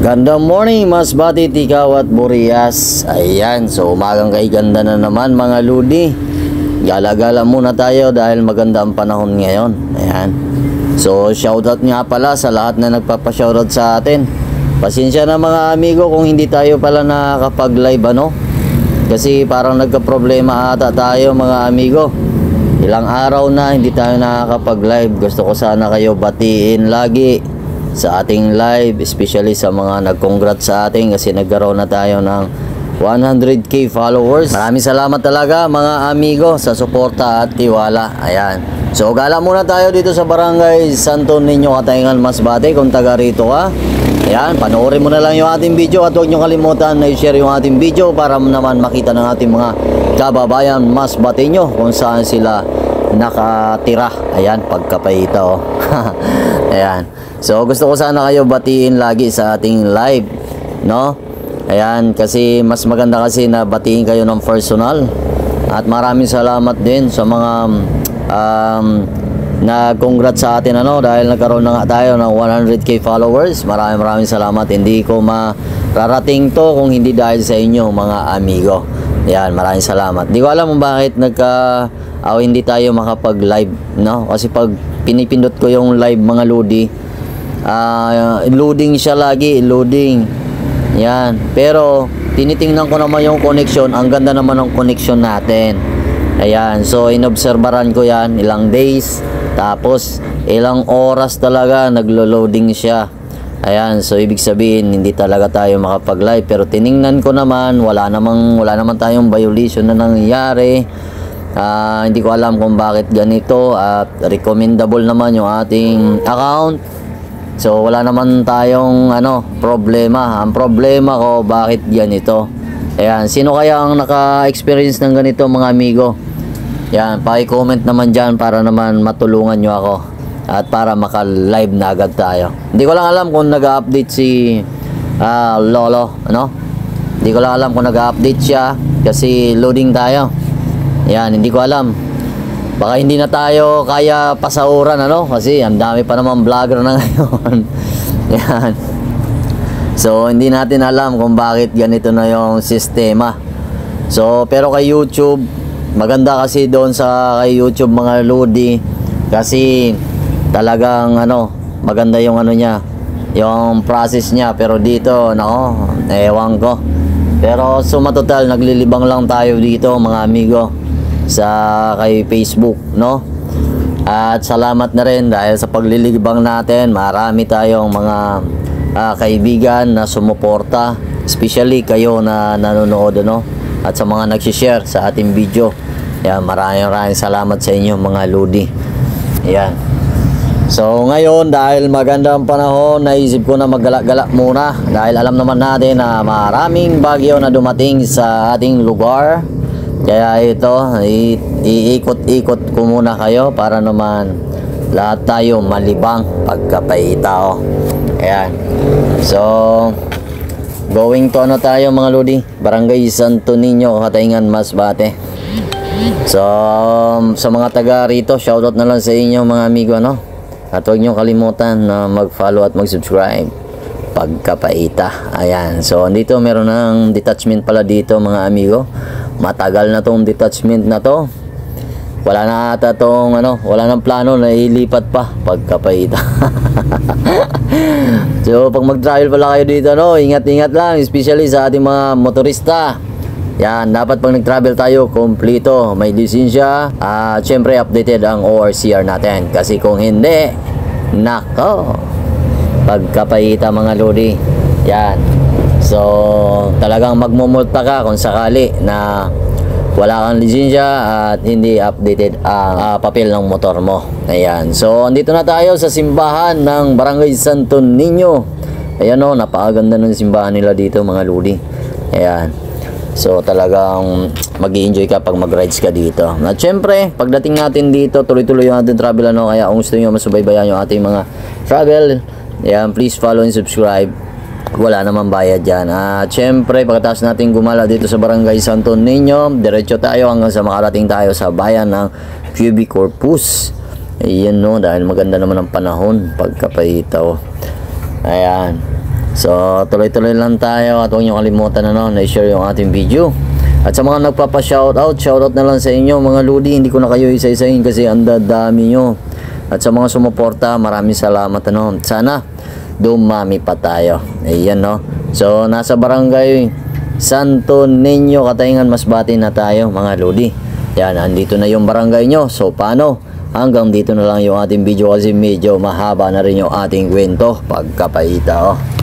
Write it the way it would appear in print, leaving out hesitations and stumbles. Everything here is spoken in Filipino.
Magandang morning, Masbate, Tikaw at Burias. Ayan, so umagang kaiganda na naman mga ludi. Gala-gala muna tayo dahil maganda ang panahon ngayon. Ayan. So shoutout nga pala sa lahat na nagpapa-shoutout sa atin. Pasensya na mga amigo kung hindi tayo pala nakakapag-live ano. Kasi parang nagka-problema ata tayo mga amigo. Ilang araw na hindi tayo nakakapag-live. Gusto ko sana kayo batiin lagi sa ating live, especially sa mga nag-congrats sa atin kasi nagkaroon na tayo ng 100k followers. Maraming salamat talaga mga amigo sa suporta at tiwala. Ayan. So gala muna tayo dito sa Barangay Santo Niño, Katayngan, Masbate. Kung taga rito ka, ayan, panoorin mo na lang yung ating video at huwag nyo kalimutan na i-share yung ating video para naman makita ng ating mga kababayan Masbateño kung saan sila nakatira. Ayan, pagkapahita oh. Ayan. So gusto ko sana kayo batiin lagi sa ating live, no? Ayan, kasi mas maganda kasi na batiin kayo ng personal. At maraming salamat din sa mga na-congrats sa atin ano, dahil nagkaroon na nga tayo ng 100k followers. Maraming salamat. Hindi ko mararating to kung hindi dahil sa inyo mga amigo. Ayan, maraming salamat. Di ko alam kung bakit hindi tayo makapag-live, no? Kasi pag pinipindot ko yung live mga lodi, loading siya lagi, loading. Yan. Pero tinitingnan ko naman yung connection. Ang ganda naman ng connection natin. Ayan. So inobserbaran ko yan ilang days. Tapos ilang oras talaga naglo-loading siya. Ayan. So ibig sabihin hindi talaga tayo makapag-live. Pero tiningnan ko naman wala naman tayong violation na nangyayari. Hindi ko alam kung bakit ganito. At recommendable naman yung ating account. So wala naman tayong problema. Ang problema ko bakit ganito. Ayan, sino kaya ang naka-experience ng ganito mga amigo? Yan, paki-comment naman diyan para naman matulungan nyo ako at para maka-live na agad tayo. Hindi ko lang alam kung nag-update si Lolo, ano? Hindi ko lang alam kung nag-update siya kasi loading tayo. Yan, hindi ko alam. Baka hindi na tayo kaya pasahuran ano kasi ang dami pa naman vlogger na ngayon. Yan. So hindi natin alam kung bakit ganito na yung sistema. So pero kay YouTube maganda kasi doon sa kay YouTube mga lodi kasi talagang maganda yung niya, yung process niya. Pero dito ewan ko. Pero suma total naglilibang lang tayo dito mga amigo sa kay Facebook, no? At salamat na rin dahil sa paglilibang natin, marami tayong mga kaibigan na sumuporta, especially kayo na nanonood, no? At sa mga nag-share sa ating video. Ayan, maraming salamat sa inyo mga lodi. Ayan. So ngayon dahil maganda ang panahon, naisip ko na maggala-gala muna dahil alam naman natin na maraming bagyo na dumating sa ating lugar. Kaya ito, iikot-ikot ko muna kayo para naman lahat tayo malibang pagkapahita. Ayan. So, going to tayo mga lodi? Barangay Santo Niño, Katayngan, Masbate. So, sa mga taga rito, shoutout na lang sa inyo mga amigo, no? At huwag nyo kalimutan na mag-follow at mag-subscribe pagkapahita. Ayan. So, dito meron ng detachment pala dito mga amigo. Matagal na tong detachment na to. Wala na ata tong wala nang plano na ilipat pa pagkapahita. So pag mag-travel pala kayo dito ingat-ingat lang, especially sa ating mga motorista. Yan, dapat pag nag-travel tayo kompleto, may lisensya at syempre updated ang ORCR natin. Kasi kung hindi, nako, pagkapahita mga lodi. Yan. So, talagang magmumulta ka kung sakali na wala kang lisensya at hindi updated ang papel ng motor mo. Ayan. So, andito na tayo sa simbahan ng Barangay Santo Niño. Ayan napakaganda ng simbahan nila dito mga lodi. Ayan. So, talagang mag-i-enjoy ka pag mag-rides ka dito. At syempre, pagdating natin dito, tuloy-tuloy yung ating travel Kaya kung gusto nyo masubaybayan yung ating mga travel, ayan, please follow and subscribe. Wala naman bayad dyan. At syempre pagkatapos natin gumala dito sa Barangay Santo Niño, diretso tayo hanggang sa makarating tayo sa bayan ng Pubi Corpus. Ayan dahil maganda naman ang panahon pagkapahita Ayan. So, tuloy-tuloy lang tayo at huwag nyo kalimutan na-share yung ating video. At sa mga shoutout na lang sa inyo mga lodi. Hindi ko na kayo isa-isahin kasi ang dami nyo. At sa mga sumuporta, maraming salamat Sana dumami pa tayo. Ayan So, nasa barangay Santo Niño, Katayngan, Masbate na tayo mga lodi. Yan, andito na yung barangay nyo. So, paano? Hanggang dito na lang yung ating video kasi medyo mahaba na rin yung ating kwento pagkapaita